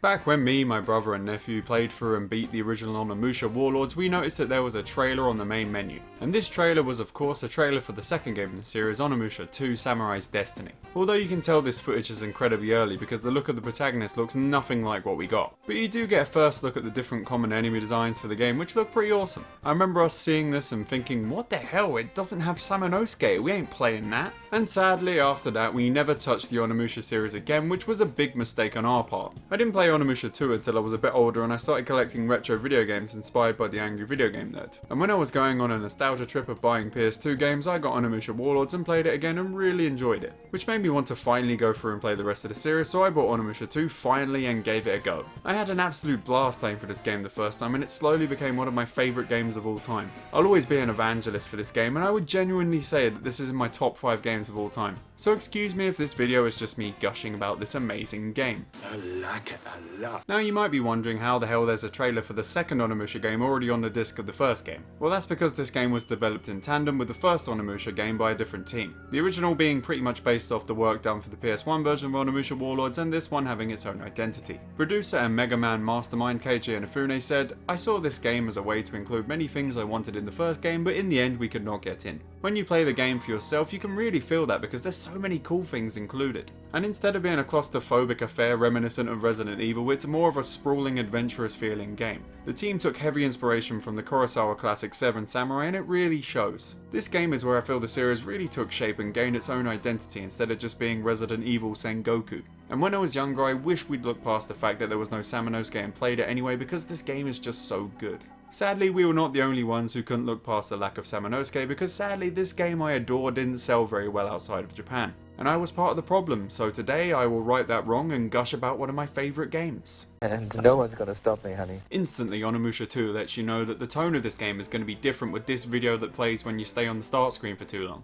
Back when me, my brother and nephew played through and beat the original Onimusha Warlords, we noticed that there was a trailer on the main menu. And this trailer was of course a trailer for the second game in the series, Onimusha 2 Samurai's Destiny. Although you can tell this footage is incredibly early because the look of the protagonist looks nothing like what we got. But you do get a first look at the different common enemy designs for the game, which look pretty awesome. I remember us seeing this and thinking, what the hell, it doesn't have Samanosuke, we ain't playing that. And sadly after that we never touched the Onimusha series again, which was a big mistake on our part. I didn't play Onimusha 2 until I was a bit older and I started collecting retro video games inspired by the Angry Video Game Nerd. And when I was going on a nostalgia trip of buying PS2 games, I got Onimusha Warlords and played it again and really enjoyed it. Which made me want to finally go through and play the rest of the series, so I bought Onimusha 2 finally and gave it a go. I had an absolute blast playing for this game the first time and it slowly became one of my favourite games of all time. I'll always be an evangelist for this game and I would genuinely say that this is in my top 5 games of all time. So excuse me if this video is just me gushing about this amazing game. I like it a lot. Now you might be wondering how the hell there's a trailer for the second Onimusha game already on the disc of the first game. Well, that's because this game was developed in tandem with the first Onimusha game by a different team. The original being pretty much based off the work done for the PS1 version of Onimusha Warlords, and this one having its own identity. Producer and Mega Man mastermind Keiji Inafune said, "I saw this game as a way to include many things I wanted in the first game, but in the end we could not get in. When you play the game for yourself, you can really feel that because there's so many cool things included. And instead of being a claustrophobic affair reminiscent of Resident Evil, it's more of a sprawling, adventurous feeling game. The team took heavy inspiration from the Kurosawa classic Seven Samurai and it really shows. This game is where I feel the series really took shape and gained its own identity instead of just being Resident Evil Sengoku. And when I was younger, I wish we'd looked past the fact that there was no Samanosuke and played it anyway because this game is just so good." Sadly, we were not the only ones who couldn't look past the lack of Samanosuke because sadly this game I adore didn't sell very well outside of Japan. And I was part of the problem, so today I will right that wrong and gush about one of my favourite games. And no one's gonna stop me, honey. Instantly, Onimusha 2 lets you know that the tone of this game is going to be different with this video that plays when you stay on the start screen for too long.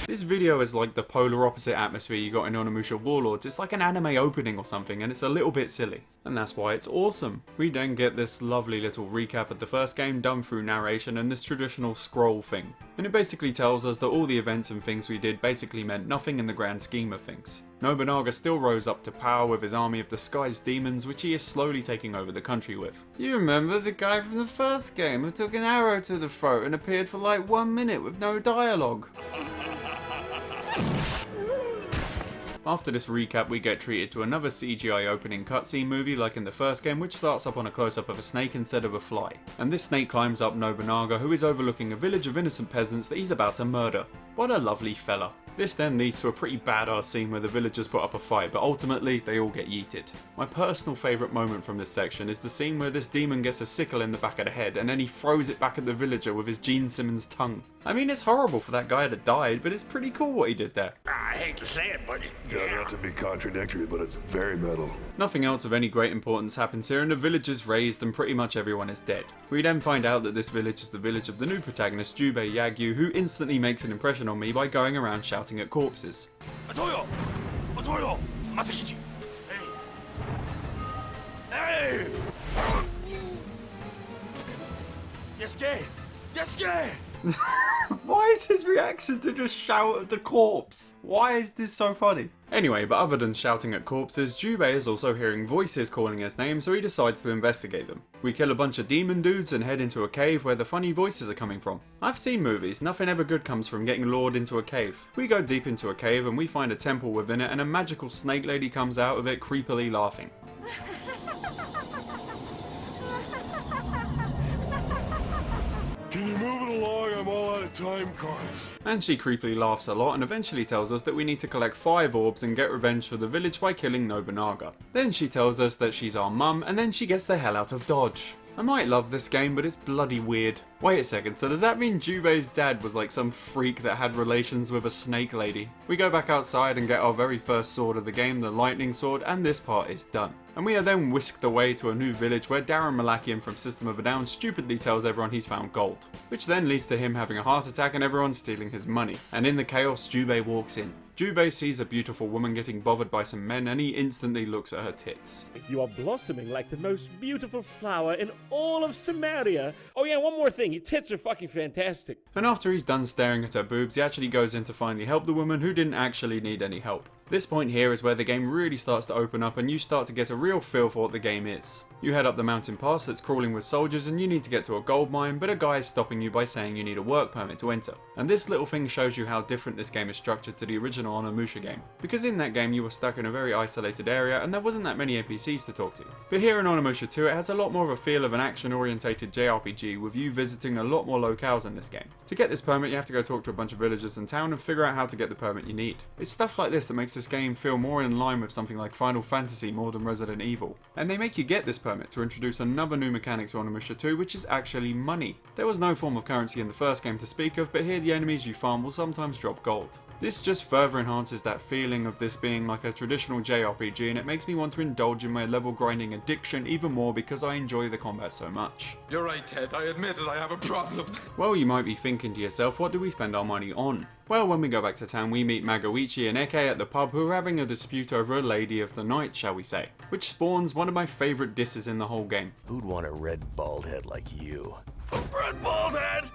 This video is like the polar opposite atmosphere you got in Onimusha Warlords. It's like an anime opening or something and it's a little bit silly. And that's why it's awesome. We then get this lovely little recap of the first game done through narration and this traditional scroll thing. And it basically tells us that all the events and things we did basically meant nothing in the grand scheme of things. Nobunaga still rose up to power with his army of disguised demons, which he is slowly taking over the country with. You remember the guy from the first game who took an arrow to the throat and appeared for like 1 minute with no dialogue? After this recap, we get treated to another CGI opening cutscene movie like in the first game, which starts up on a close-up of a snake instead of a fly. And this snake climbs up Nobunaga, who is overlooking a village of innocent peasants that he's about to murder. What a lovely fella. This then leads to a pretty badass scene where the villagers put up a fight, but ultimately they all get yeeted. My personal favourite moment from this section is the scene where this demon gets a sickle in the back of the head and then he throws it back at the villager with his Gene Simmons tongue. I mean, it's horrible for that guy that died, but it's pretty cool what he did there. I hate to say it, but Yeah, not to be contradictory, but it's very metal. Nothing else of any great importance happens here and the village is razed and pretty much everyone is dead. We then find out that this village is the village of the new protagonist Jubei Yagyu, who instantly makes an impression on me by going around shouting at corpses. Atoyo! Atoyo! Masakichi! Hey! Hey! Yasuke! Yasuke! Why is his reaction to just shout at the corpse? Why is this so funny? Anyway, but other than shouting at corpses, Jubei is also hearing voices calling his name, so he decides to investigate them. We kill a bunch of demon dudes and head into a cave where the funny voices are coming from. I've seen movies, nothing ever good comes from getting lured into a cave. We go deep into a cave and we find a temple within it and a magical snake lady comes out of it creepily laughing. Can you move it along? I'm all out of time cards. And she creepily laughs a lot and eventually tells us that we need to collect 5 orbs and get revenge for the village by killing Nobunaga. Then she tells us that she's our mum and then she gets the hell out of Dodge. I might love this game, but it's bloody weird. Wait a second, so does that mean Jubei's dad was like some freak that had relations with a snake lady? We go back outside and get our very first sword of the game, the lightning sword, and this part is done. And we are then whisked away to a new village where Darren Malakian from System of a Down stupidly tells everyone he's found gold. Which then leads to him having a heart attack and everyone stealing his money. And in the chaos, Jubei walks in. Jubei sees a beautiful woman getting bothered by some men and he instantly looks at her tits. You are blossoming like the most beautiful flower in all of Samaria. Oh yeah, one more thing, your tits are fucking fantastic. And after he's done staring at her boobs, he actually goes in to finally help the woman who didn't actually need any help. This point here is where the game really starts to open up and you start to get a real feel for what the game is. You head up the mountain pass that's crawling with soldiers and you need to get to a gold mine, but a guy is stopping you by saying you need a work permit to enter. And this little thing shows you how different this game is structured to the original Onimusha game. Because in that game you were stuck in a very isolated area and there wasn't that many NPCs to talk to. But here in Onimusha 2 it has a lot more of a feel of an action orientated JRPG with you visiting a lot more locales in this game. To get this permit you have to go talk to a bunch of villagers in town and figure out how to get the permit you need. It's stuff like this that makes this game feel more in line with something like Final Fantasy more than Resident Evil. And they make you get this permit to introduce another new mechanic to Onimusha 2, which is actually money. There was no form of currency in the first game to speak of, but here the enemies you farm will sometimes drop gold. This just further enhances that feeling of this being like a traditional JRPG, and it makes me want to indulge in my level grinding addiction even more because I enjoy the combat so much. You're right, Ted. I admit it. I have a problem. Well, you might be thinking to yourself, what do we spend our money on? Well, when we go back to town, we meet Magoichi and Eke at the pub who are having a dispute over a lady of the night, shall we say, which spawns one of my favourite disses in the whole game. Who'd want a red bald head like you? Red bald head!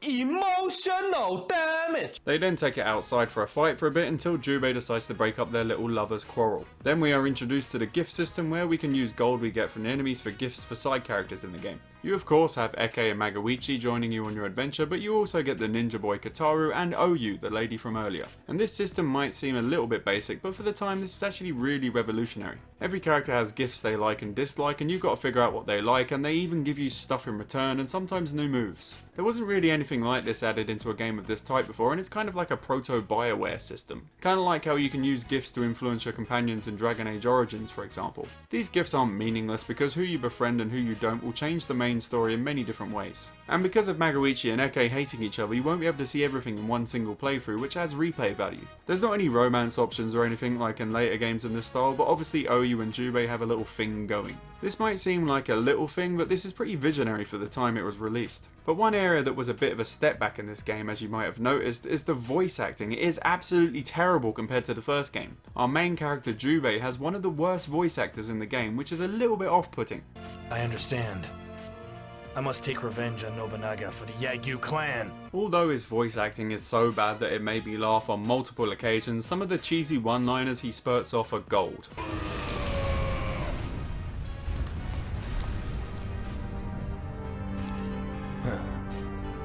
Emotional damage! They then take it outside for a fight for a bit until Jubei decides to break up their little lovers' quarrel. Then we are introduced to the gift system where we can use gold we get from the enemies for gifts for side characters in the game. You of course have Eke and Magoichi joining you on your adventure, but you also get the ninja boy Kataru and Oyu, the lady from earlier. And this system might seem a little bit basic, but for the time this is actually really revolutionary. Every character has gifts they like and dislike, and you've got to figure out what they like, and they even give you stuff in return and sometimes new moves. There wasn't really anything like this added into a game of this type before, and it's kind of like a proto-BioWare system. Kind of like how you can use gifts to influence your companions in Dragon Age Origins, for example. These gifts aren't meaningless because who you befriend and who you don't will change the main story in many different ways. And because of Magoichi and Eke hating each other, you won't be able to see everything in one single playthrough, which adds replay value. There's not any romance options or anything like in later games in this style, but obviously Oyu and Jubei have a little thing going. This might seem like a little thing, but this is pretty visionary for the time it was released. But one area that was a bit of a step back in this game, as you might have noticed, is the voice acting. It is absolutely terrible compared to the first game. Our main character Jubei has one of the worst voice actors in the game, which is a little bit off-putting. I understand. I must take revenge on Nobunaga for the Yagyu clan. Although his voice acting is so bad that it made me laugh on multiple occasions, some of the cheesy one-liners he spurts off are gold.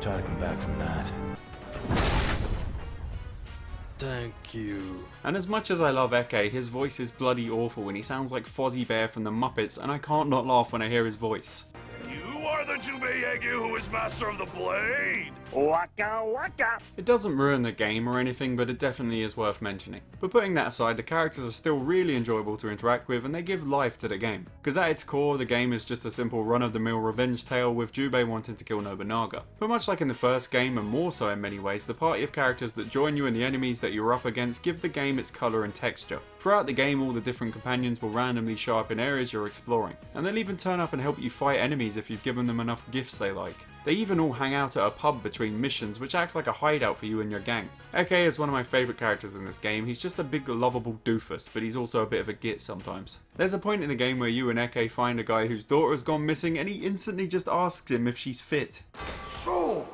Try to come back from that. Thank you. And as much as I love Eke, his voice is bloody awful and he sounds like Fozzie Bear from the Muppets, and I can't not laugh when I hear his voice. You are the Jubei Yagyu who is master of the blade! Waka waka! It doesn't ruin the game or anything, but it definitely is worth mentioning. But putting that aside, the characters are still really enjoyable to interact with and they give life to the game. Because at its core, the game is just a simple run-of-the-mill revenge tale with Jubei wanting to kill Nobunaga. But much like in the first game, and more so in many ways, the party of characters that join you and the enemies that you're up against give the game its colour and texture. Throughout the game, all the different companions will randomly show up in areas you're exploring, and they'll even turn up and help you fight enemies if you've given them enough gifts they like. They even all hang out at a pub between missions, which acts like a hideout for you and your gang. Eke is one of my favourite characters in this game. He's just a big lovable doofus, but he's also a bit of a git sometimes. There's a point in the game where you and Eke find a guy whose daughter has gone missing and he instantly just asks him if she's fit. So,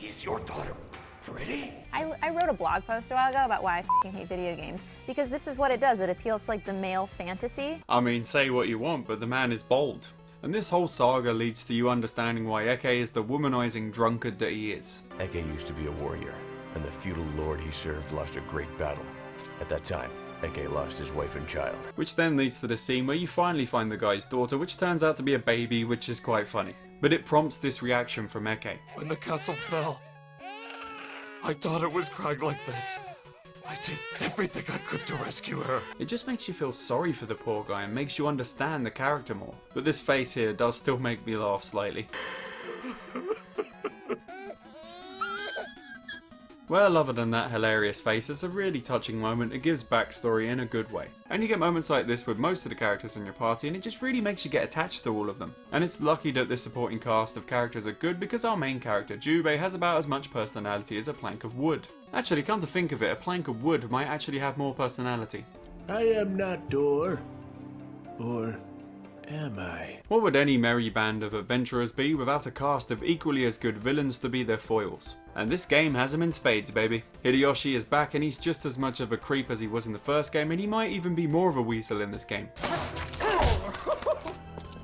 is your daughter pretty? I wrote a blog post a while ago about why I f***ing hate video games, because this is what it does. It appeals to like the male fantasy. I mean, say what you want, but the man is bold. And this whole saga leads to you understanding why Eke is the womanizing drunkard that he is. Eke used to be a warrior, and the feudal lord he served lost a great battle. At that time, Eke lost his wife and child. Which then leads to the scene where you finally find the guy's daughter, which turns out to be a baby, which is quite funny. But it prompts this reaction from Eke. When the castle fell, I thought it was crying like this. I did everything I could to rescue her. It just makes you feel sorry for the poor guy and makes you understand the character more. But this face here does still make me laugh slightly. Well, other than that hilarious face, it's a really touching moment. It gives backstory in a good way. And you get moments like this with most of the characters in your party, and it just really makes you get attached to all of them. And it's lucky that this supporting cast of characters are good, because our main character, Jubei, has about as much personality as a plank of wood. Actually, come to think of it, a plank of wood might actually have more personality. I am not Door. Or am I? What would any merry band of adventurers be without a cast of equally as good villains to be their foils? And this game has them in spades, baby. Hideyoshi is back, and he's just as much of a creep as he was in the first game, and he might even be more of a weasel in this game.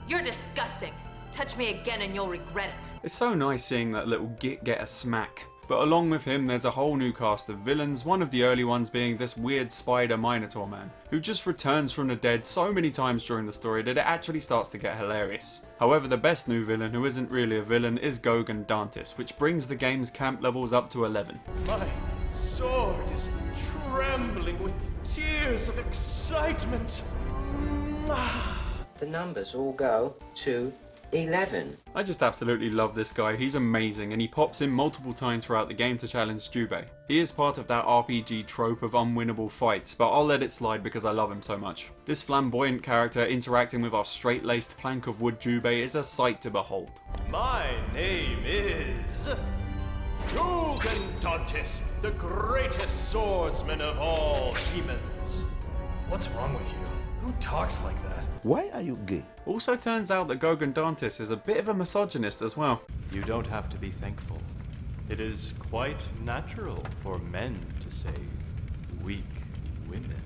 You're disgusting. Touch me again and you'll regret it. It's so nice seeing that little git get a smack. But along with him, there's a whole new cast of villains, one of the early ones being this weird spider Minotaur man, who just returns from the dead so many times during the story that it actually starts to get hilarious. However, the best new villain, who isn't really a villain, is Gogan Dantis, which brings the game's camp levels up to 11. My sword is trembling with tears of excitement. The numbers all go to 11. I just absolutely love this guy. He's amazing, and he pops in multiple times throughout the game to challenge Jubei. He is part of that RPG trope of unwinnable fights, but I'll let it slide because I love him so much. This flamboyant character interacting with our straight-laced plank of wood Jubei is a sight to behold. My name is Gogan Dantis, the greatest swordsman of all demons. What's wrong with you? Who talks like that? Why are you gay? Also turns out that Gogan Dantis is a bit of a misogynist as well. You don't have to be thankful. It is quite natural for men to save weak women.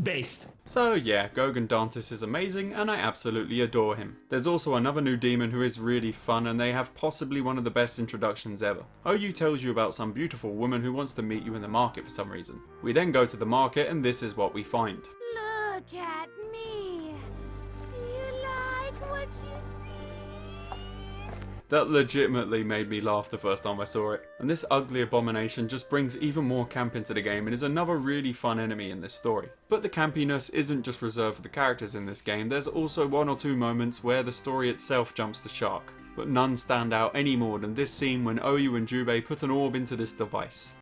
Based. So yeah, Gogan Dantis is amazing, and I absolutely adore him. There's also another new demon who is really fun, and they have possibly one of the best introductions ever. OU tells you about some beautiful woman who wants to meet you in the market for some reason. We then go to the market, and this is what we find. Look at me. Do you like what you see? That legitimately made me laugh the first time I saw it. And this ugly abomination just brings even more camp into the game and is another really fun enemy in this story. But the campiness isn't just reserved for the characters in this game, there's also one or two moments where the story itself jumps the shark. But none stand out any more than this scene when OU and Jubei put an orb into this device.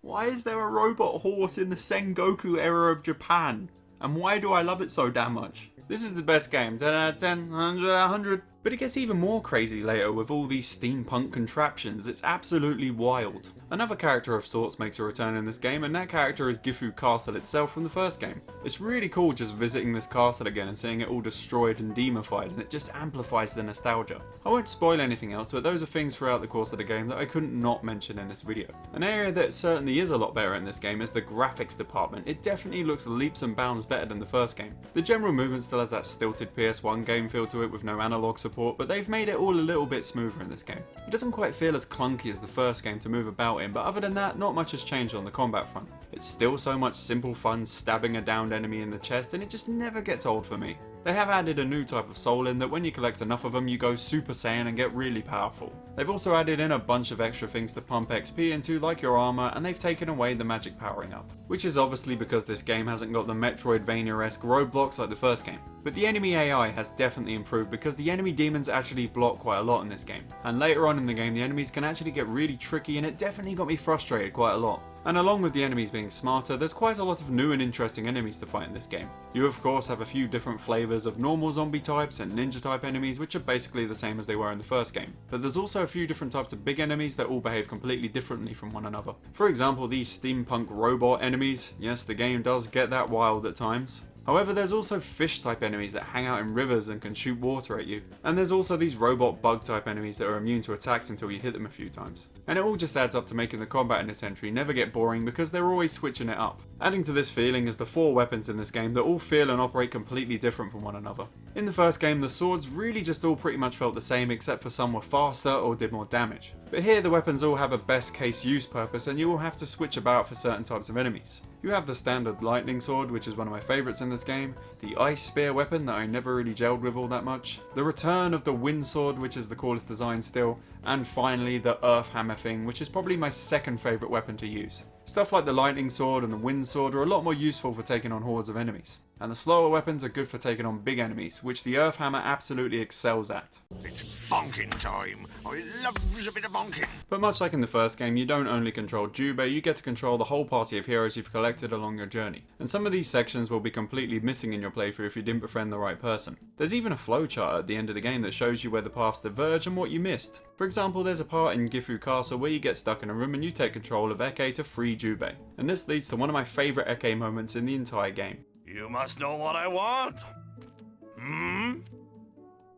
Why is there a robot horse in the Sengoku era of Japan? And why do I love it so damn much? This is the best game, 10 out of 10, 100 out of 100. But it gets even more crazy later with all these steampunk contraptions, it's absolutely wild. Another character of sorts makes a return in this game, and that character is Gifu Castle itself from the first game. It's really cool just visiting this castle again and seeing it all destroyed and demified, and it just amplifies the nostalgia. I won't spoil anything else, but those are things throughout the course of the game that I couldn't not mention in this video. An area that certainly is a lot better in this game is the graphics department. It definitely looks leaps and bounds better than the first game. The general movement still has that stilted PS1 game feel to it with no analog support, but they've made it all a little bit smoother in this game. It doesn't quite feel as clunky as the first game to move about in, but other than that, not much has changed on the combat front. It's still so much simple fun stabbing a downed enemy in the chest, and it just never gets old for me. They have added a new type of soul in that when you collect enough of them you go Super Saiyan and get really powerful. They've also added in a bunch of extra things to pump XP into, like your armor, and they've taken away the magic powering up. Which is obviously because this game hasn't got the Metroidvania-esque roadblocks like the first game. But the enemy AI has definitely improved because the enemy demons actually block quite a lot in this game. And later on in the game the enemies can actually get really tricky, and it definitely got me frustrated quite a lot. And along with the enemies being smarter, there's quite a lot of new and interesting enemies to fight in this game. You of course have a few different flavours of normal zombie types and ninja type enemies, which are basically the same as they were in the first game. But there's also a few different types of big enemies that all behave completely differently from one another. For example, these steampunk robot enemies. Yes, the game does get that wild at times. However, there's also fish type enemies that hang out in rivers and can shoot water at you. And there's also these robot bug type enemies that are immune to attacks until you hit them a few times. And it all just adds up to making the combat in this entry never get boring because they're always switching it up. Adding to this feeling is the 4 weapons in this game that all feel and operate completely different from one another. In the first game, the swords really just all pretty much felt the same, except for some were faster or did more damage. But here the weapons all have a best case use purpose, and you will have to switch about for certain types of enemies. You have the standard lightning sword, which is one of my favourites in this game, the ice spear weapon that I never really gelled with all that much, the return of the wind sword, which is the coolest design still, and finally the earth hammer thing, which is probably my second favourite weapon to use. Stuff like the lightning sword and the wind sword are a lot more useful for taking on hordes of enemies. And the slower weapons are good for taking on big enemies, which the Earth Hammer absolutely excels at. It's bonking time. I loves a bit of bonking. But much like in the first game, you don't only control Jubei, you get to control the whole party of heroes you've collected along your journey. And some of these sections will be completely missing in your playthrough if you didn't befriend the right person. There's even a flowchart at the end of the game that shows you where the paths diverge and what you missed. For example, there's a part in Gifu Castle where you get stuck in a room and you take control of Eke to free Jubei. And this leads to one of my favourite Eke moments in the entire game. You must know what I want.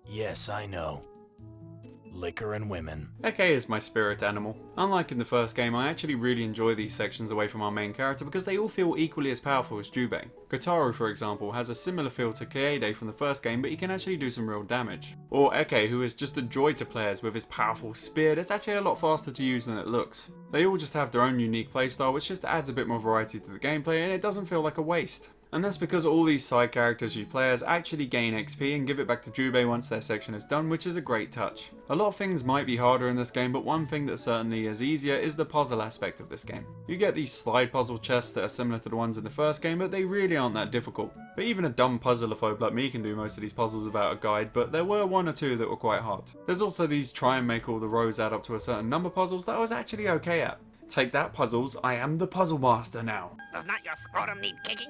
Yes, I know. Liquor and women. Eke is my spirit animal. Unlike in the first game, I actually really enjoy these sections away from our main character because they all feel equally as powerful as Jubei. Kotaru, for example, has a similar feel to Kaede from the first game, but he can actually do some real damage. Or Eke, who is just a joy to players with his powerful spear that's actually a lot faster to use than it looks. They all just have their own unique playstyle, which just adds a bit more variety to the gameplay and it doesn't feel like a waste. And that's because all these side characters you play as actually gain XP and give it back to Jubei once their section is done, which is a great touch. A lot of things might be harder in this game, but one thing that certainly is easier is the puzzle aspect of this game. You get these slide puzzle chests that are similar to the ones in the first game, but they really aren't that difficult. But even a dumb puzzlephobe like me can do most of these puzzles without a guide, but there were one or two that were quite hard. There's also these try and make all the rows add up to a certain number puzzles that I was actually okay at. Take that, puzzles, I am the puzzle master now. Does not your scrotum need kicking?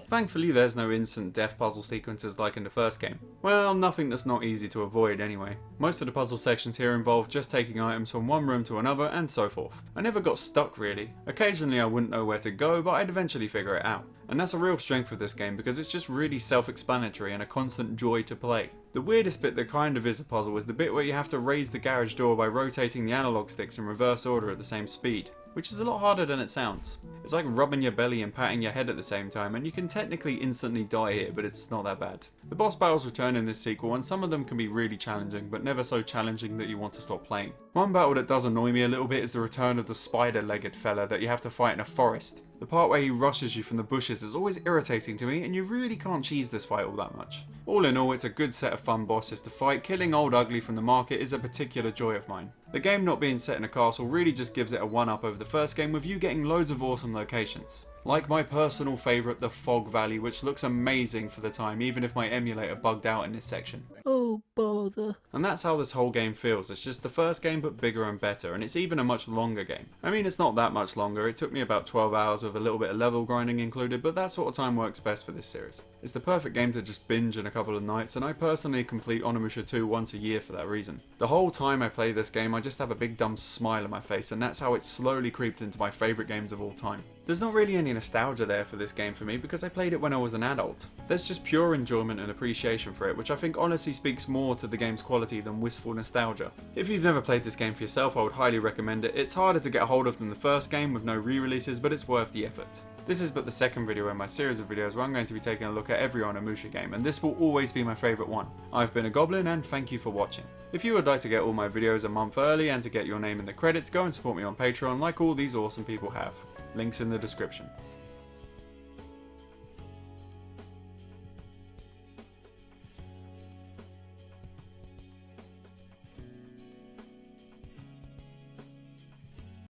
Thankfully there's no instant death puzzle sequences like in the first game. Well, nothing that's not easy to avoid anyway. Most of the puzzle sections here involve just taking items from one room to another and so forth. I never got stuck really. Occasionally I wouldn't know where to go, but I'd eventually figure it out. And that's a real strength of this game because it's just really self-explanatory and a constant joy to play. The weirdest bit that kind of is a puzzle is the bit where you have to raise the garage door by rotating the analog sticks in reverse order at the same speed, which is a lot harder than it sounds. It's like rubbing your belly and patting your head at the same time, and you can technically instantly die here, but it's not that bad. The boss battles return in this sequel, and some of them can be really challenging, but never so challenging that you want to stop playing. One battle that does annoy me a little bit is the return of the spider-legged fella that you have to fight in a forest. The part where he rushes you from the bushes is always irritating to me, and you really can't cheese this fight all that much. All in all, it's a good set of fun bosses to fight. Killing Old Ugly from the market is a particular joy of mine. The game not being set in a castle really just gives it a one-up over the first game, with you getting loads of awesome locations. Like my personal favourite, the Fog Valley, which looks amazing for the time, even if my emulator bugged out in this section. Oh, bother. And that's how this whole game feels. It's just the first game but bigger and better, and it's even a much longer game. I mean, it's not that much longer, it took me about 12 hours with a little bit of level grinding included, but that sort of time works best for this series. It's the perfect game to just binge in a couple of nights, and I personally complete Onimusha 2 once a year for that reason. The whole time I play this game I just have a big dumb smile on my face, and that's how it's slowly creeped into my favourite games of all time. There's not really any nostalgia there for this game for me because I played it when I was an adult. There's just pure enjoyment and appreciation for it, which I think honestly speaks more to the game's quality than wistful nostalgia. If you've never played this game for yourself, I would highly recommend it. It's harder to get a hold of than the first game with no re-releases, but it's worth the effort. This is but the second video in my series of videos where I'm going to be taking a look at every Onimusha game, and this will always be my favourite one. I've been a Goblin, and thank you for watching. If you would like to get all my videos a month early and to get your name in the credits, go and support me on Patreon like all these awesome people have. Links in the description.